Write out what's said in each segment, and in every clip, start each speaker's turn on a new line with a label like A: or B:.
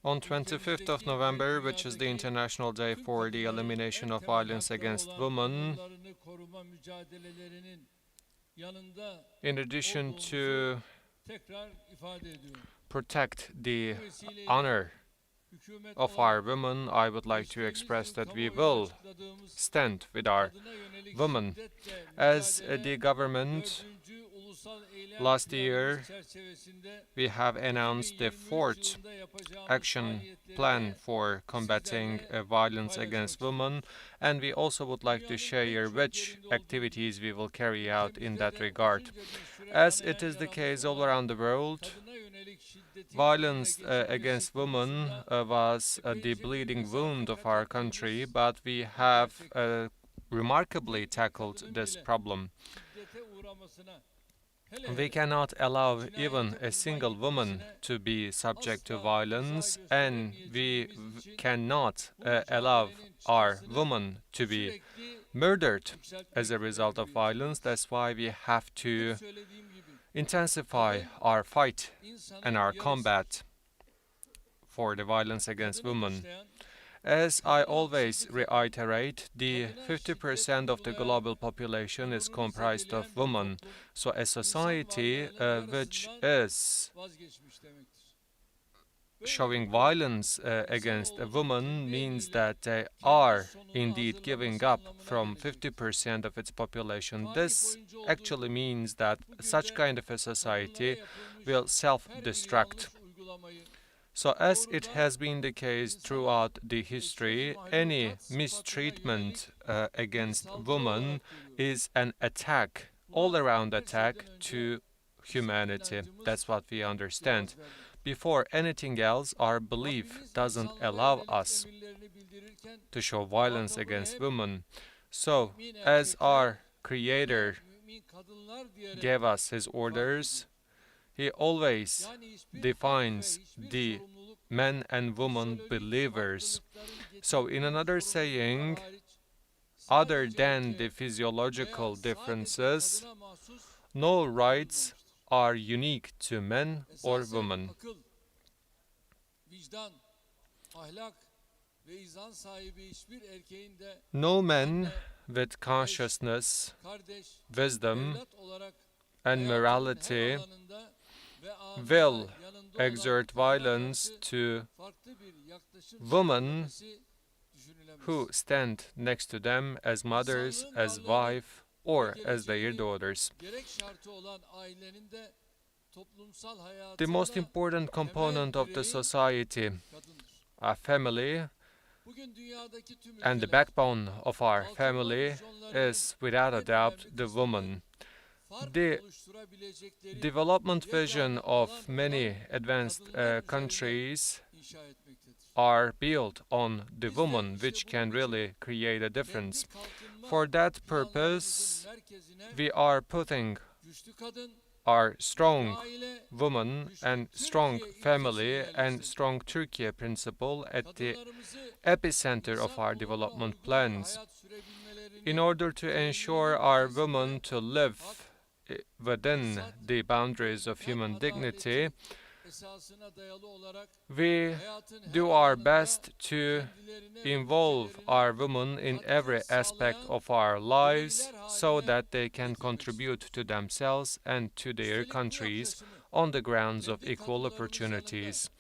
A: On 25th of November, which is the International Day for the Elimination of Violence Against Women, in addition to protect the honor of our women, I would like to express that we will stand with our women. As the government, last year we have announced the fourth action plan for combating violence against women, and we also would like to share which activities we will carry out in that regard. As it is the case all around the world, violence against women was the bleeding wound of our country, but we have remarkably tackled this problem. We cannot allow even a single woman to be subject to violence, and we cannot allow our women to be murdered as a result of violence. That's why we have to intensify our fight and our combat for the violence against women. As I always reiterate, the 50% of the global population is comprised of women. So a society which is showing violence against a woman means that they are indeed giving up from 50% of its population. This actually means that such kind of a society will self-destruct. So as it has been the case throughout the history, any mistreatment against women is an attack, all-around attack to humanity. That's what we understand. Before anything else, our belief doesn't allow us to show violence against women. So, as our Creator gave us His orders, He always defines the men and women believers. So, in another saying, other than the physiological differences, no rights are unique to men or women. No man with consciousness, wisdom, and morality will exert violence to women who stand next to them as mothers, as wives, or as their daughters. The most important component of the society, our family, and the backbone of our family is, without a doubt, the woman. The development vision of many advanced countries are built on the woman, which can really create a difference. For that purpose, we are putting our strong woman and strong family and strong Turkey principle at the epicenter of our development plans. In order to ensure our women to live within the boundaries of human dignity, we do our best to involve our women in every aspect of our lives so that they can contribute to themselves and to their countries on the grounds of equal opportunities.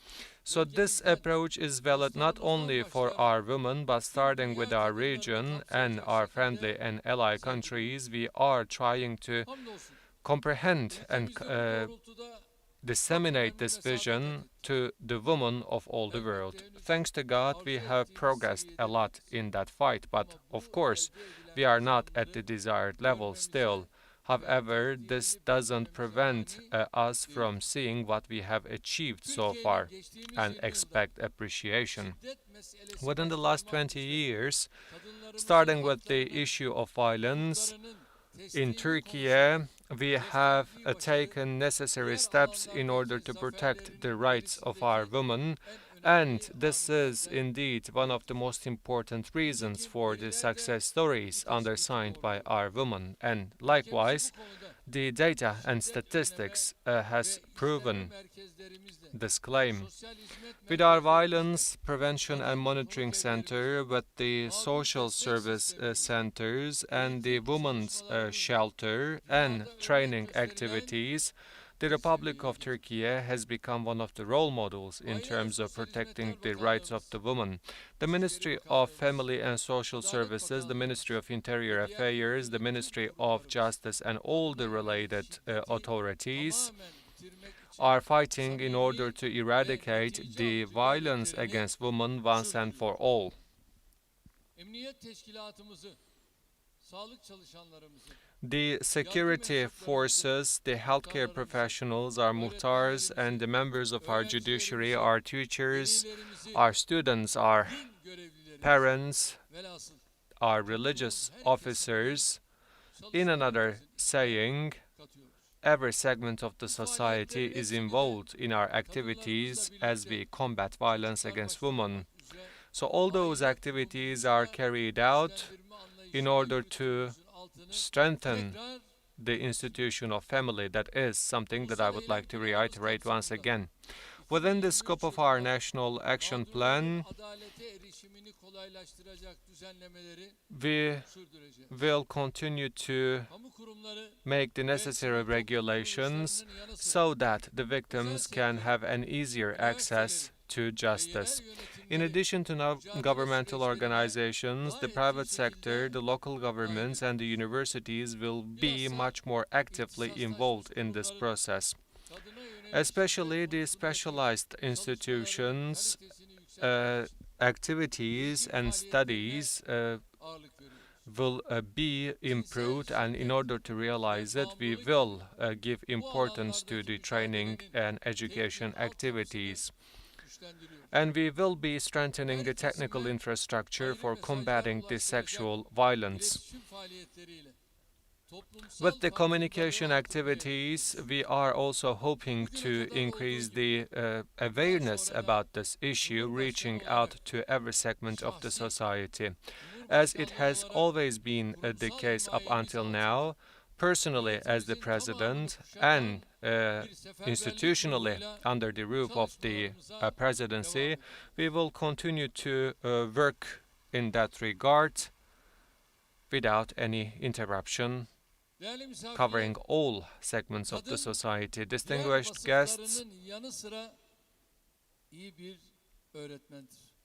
A: So this approach is valid not only for our women, but starting with our region and our friendly and ally countries, we are trying to comprehend and disseminate this vision to the women of all the world. Thanks to God, we have progressed a lot in that fight, but of course, we are not at the desired level still. However, this doesn't prevent us from seeing what we have achieved so far and expect appreciation. Within the last 20 years, starting with the issue of violence, in Turkey, we have taken necessary steps in order to protect the rights of our women, and this is indeed one of the most important reasons for the success stories undersigned by our women. And likewise, The data and statistics has proven this claim. With our Violence Prevention and Monitoring Center, with the social service centers and the women's shelter and training activities, the Republic of Turkey has become one of the role models in terms of protecting the rights of the woman. The Ministry of Family and Social Services, the Ministry of Interior Affairs, the Ministry of Justice, and all the related authorities are fighting in order to eradicate the violence against women once and for all. The security forces, the healthcare professionals, our muhtars, and the members of our judiciary, our teachers, our students, our parents, our religious officers, in another saying, every segment of the society is involved in our activities as we combat violence against women. So all those activities are carried out in order to strengthen the institution of family. That is something that I would like to reiterate once again. Within the scope of our National Action Plan, we will continue to make the necessary regulations so that the victims can have an easier access to justice. In addition to non-governmental organizations, the private sector, the local governments, and the universities will be much more actively involved in this process. Especially the specialized institutions, activities and studies will be improved, and in order to realize it, we will give importance to the training and education activities. And we will be strengthening the technical infrastructure for combating this sexual violence. With the communication activities, we are also hoping to increase the awareness about this issue, reaching out to every segment of the society. As it has always been the case up until now, personally as the President and institutionally under the roof of the presidency, we will continue to work in that regard without any interruption, covering all segments of the society. Distinguished guests,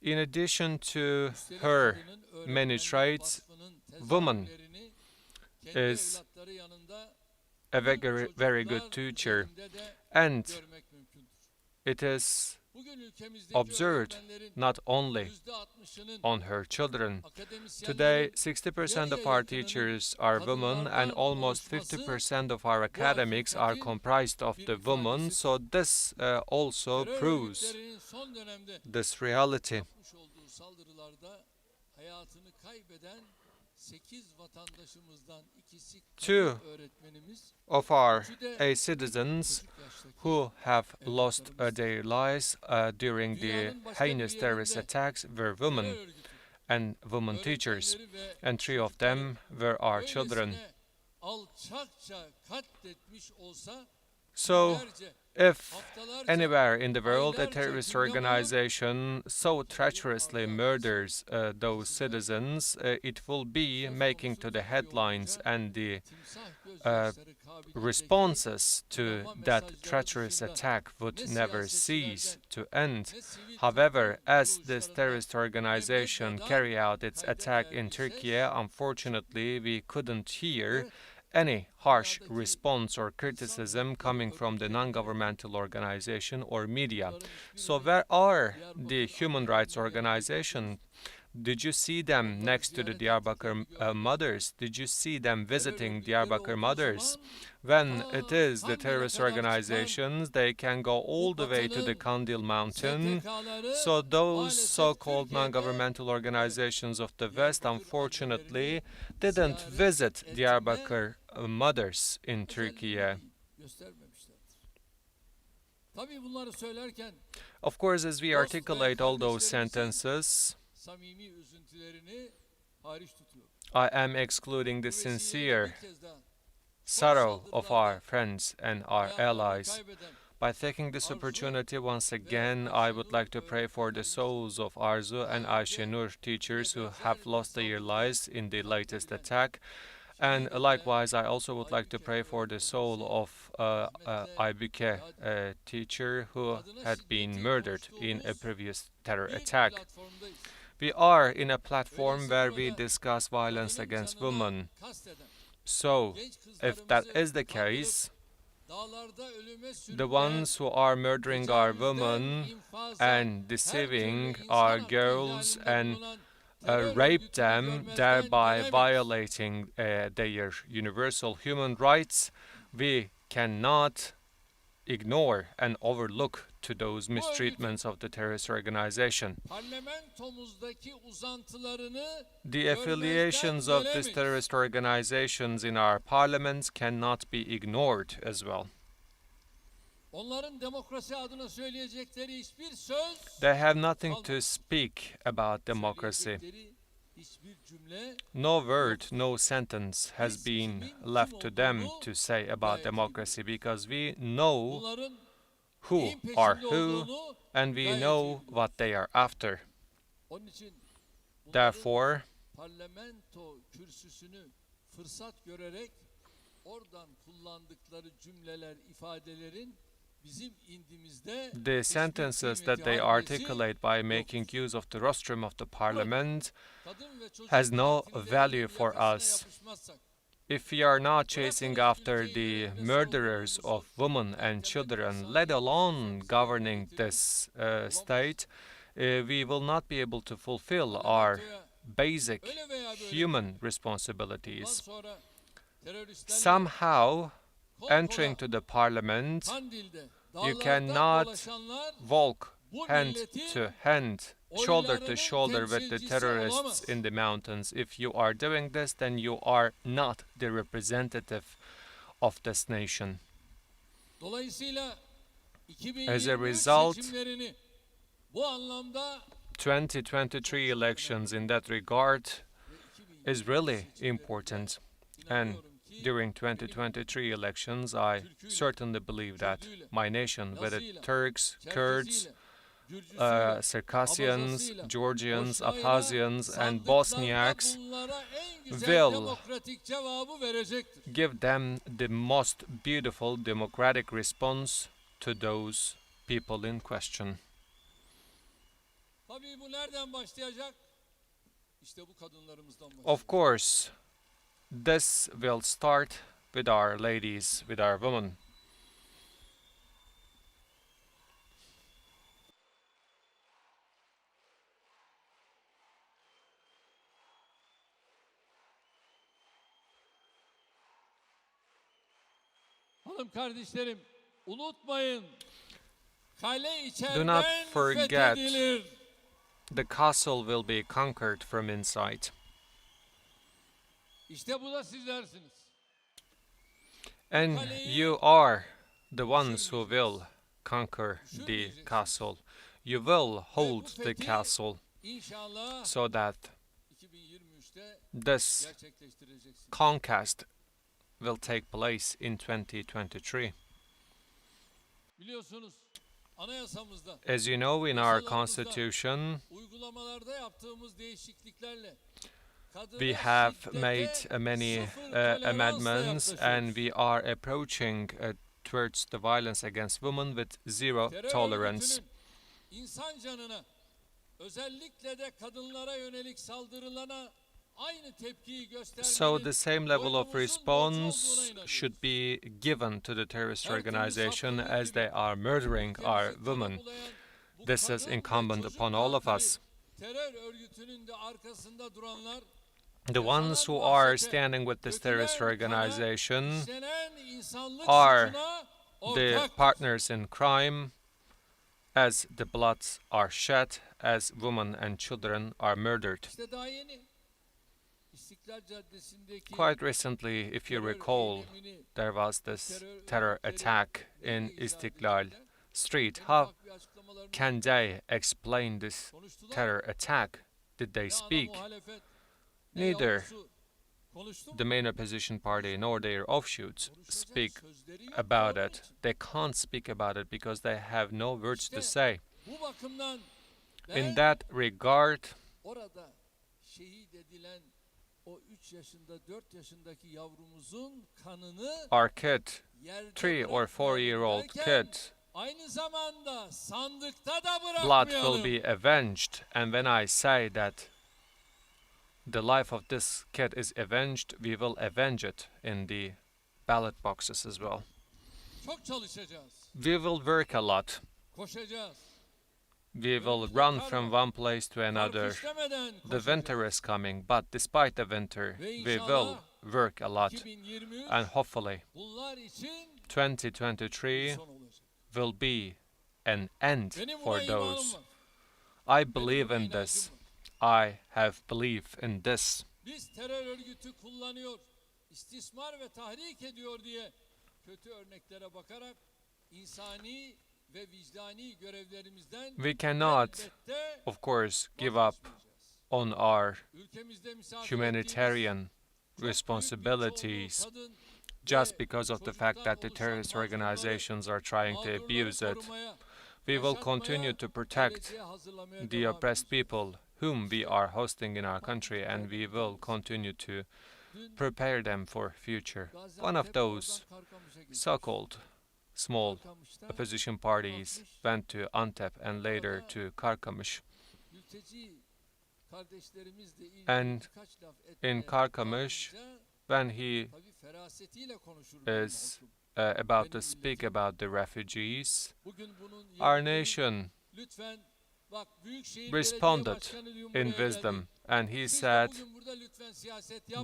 A: in addition to her many traits, woman is a very, very good teacher, and it is observed not only on her children. Today, 60% of our teachers are women, and almost 50% of our academics are comprised of the women, so this also proves this reality. Two of our citizens who have lost their lives during the heinous terrorist attacks were women and women teachers, and 3 of them were our children. So, if anywhere in the world a terrorist organization so treacherously murders those citizens, it will be making to the headlines, and the responses to that treacherous attack would never cease to end. However, as this terrorist organization carried out its attack in Turkey, unfortunately we couldn't hear any harsh response or criticism coming from the non-governmental organization or media. So where are the human rights organizations? Did you see them next to the Diyarbakır mothers? Did you see them visiting Diyarbakır mothers? When it is the terrorist organizations, they can go all the way to the Kandil mountain. So those so-called non-governmental organizations of the West, unfortunately, didn't visit Diyarbakır mothers in Turkey. Of course, as we articulate all those sentences, I am excluding the sincere sorrow of our friends and our allies. By taking this opportunity once again, I would like to pray for the souls of Arzu and Ayşenur teachers who have lost their lives in the latest attack. And likewise, I also would like to pray for the soul of Aybüke, a teacher who had been murdered in a previous terror attack. We are in a platform where we discuss violence against women. So, if that is the case, the ones who are murdering our women and deceiving our girls and rape them, thereby violating their universal human rights, we cannot ignore and overlook to those mistreatments of the terrorist organization. The affiliations of these terrorist organizations in our parliaments cannot be ignored as well. They have nothing to speak about democracy. No word, no sentence has been left to them to say about democracy, because we know who are who and we know what they are after. Therefore, the sentences that they articulate by making use of the rostrum of the parliament has no value for us. If we are not chasing after the murderers of women and children, let alone governing this state, we will not be able to fulfill our basic human responsibilities. Somehow, entering to the parliament, you cannot walk hand to hand, shoulder to shoulder with the terrorists in the mountains. If you are doing this, then you are not the representative of this nation. As a result, 2023 elections in that regard is really important. And during 2023 elections, I certainly believe that my nation, whether Turks, Kurds, Circassians, Georgians, Abkhazians, and Bosniaks, will give them the most beautiful democratic response to those people in question. Of course, this will start with our ladies, with our women. Do not forget, the castle will be conquered from inside. And you are the ones who will conquer the castle. You will hold the castle so that this conquest will take place in 2023. As you know, in our constitution, we have made many amendments, and we are approaching towards the violence against women with zero tolerance. So the same level of response should be given to the terrorist organization as they are murdering our women. This is incumbent upon all of us. The ones who are standing with this terrorist organization are the partners in crime, as the bloods are shed, as women and children are murdered. Quite recently, if you recall, there was this terror attack in Istiklal Street. How can they explain this terror attack? Did they speak? Neither. the main opposition party nor their offshoots speak about it. They can't speak about it because they have no words to say. In that regard, our kid, 3 or 4-year-old kid, blood will be avenged. And when I say that the life of this kid is avenged, we will avenge it in the ballot boxes as well. We will work a lot. We will run from one place to another. The winter is coming, but despite the winter, we will work a lot. And hopefully, 2023 will be an end for those. I believe in this. I have belief in this. We cannot, of course, give up on our humanitarian responsibilities just because of the fact that the terrorist organizations are trying to abuse it. We will continue to protect the oppressed people whom we are hosting in our country, and we will continue to prepare them for future. One of those so-called small opposition parties went to Antep and later to Karkamış. And in Karkamış, when he is about to speak about the refugees, our nation responded in wisdom, and he said,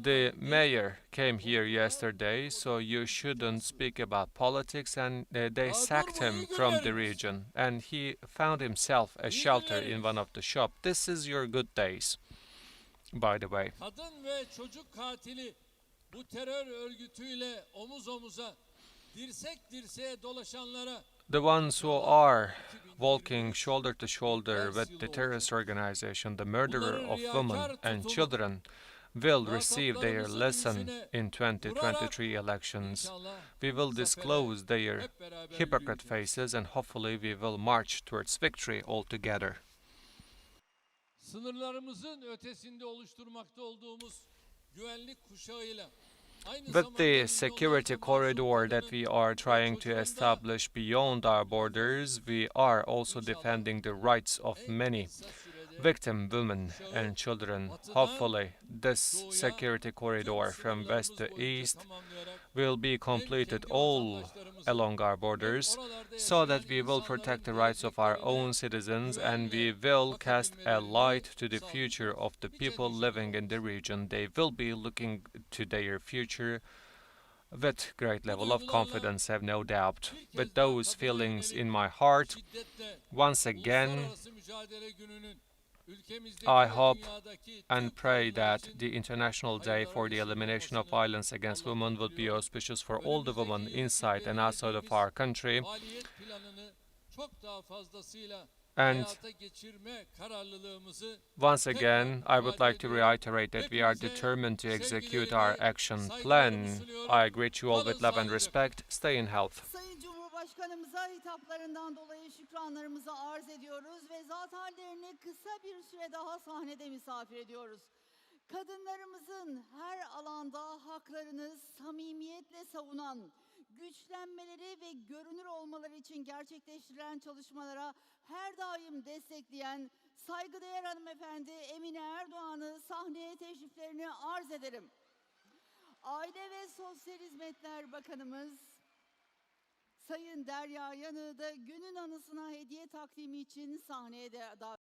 A: the mayor came here yesterday, so you shouldn't speak about politics, and they sacked him from the region, and he found himself a shelter in one of the shops. This is your good days, by the way. The ones who are walking shoulder to shoulder with the terrorist organization, the murderer of women and children, will receive their lesson in 2023 elections. We will disclose their hypocrite faces, and hopefully we will march towards victory all together. With the security corridor that we are trying to establish beyond our borders, we are also defending the rights of many victim women and children. Hopefully, this security corridor from west to east will be completed all along our borders, so that we will protect the rights of our own citizens, and we will cast a light to the future of the people living in the region. They will be looking to their future with great level of confidence, have no doubt. With those feelings in my heart, once again, I hope and pray that the International Day for the Elimination of Violence Against Women will be auspicious for all the women inside and outside of our country. And once again, I would like to reiterate that we are determined to execute our action plan. I greet you all with love and respect. Stay in health.
B: Başkanımıza hitaplarından dolayı şükranlarımızı arz ediyoruz ve zat hallerini kısa bir süre daha sahnede misafir ediyoruz. Kadınlarımızın her alanda haklarını samimiyetle savunan, güçlenmeleri ve görünür olmaları için gerçekleştirilen çalışmalara her daim destekleyen saygıdeğer hanımefendi Emine Erdoğan'ı sahneye teşriflerini arz ederim. Aile ve Sosyal Hizmetler Bakanımız Sayın Derya Yanık'ı da günün anısına hediye takdimi için sahneye davet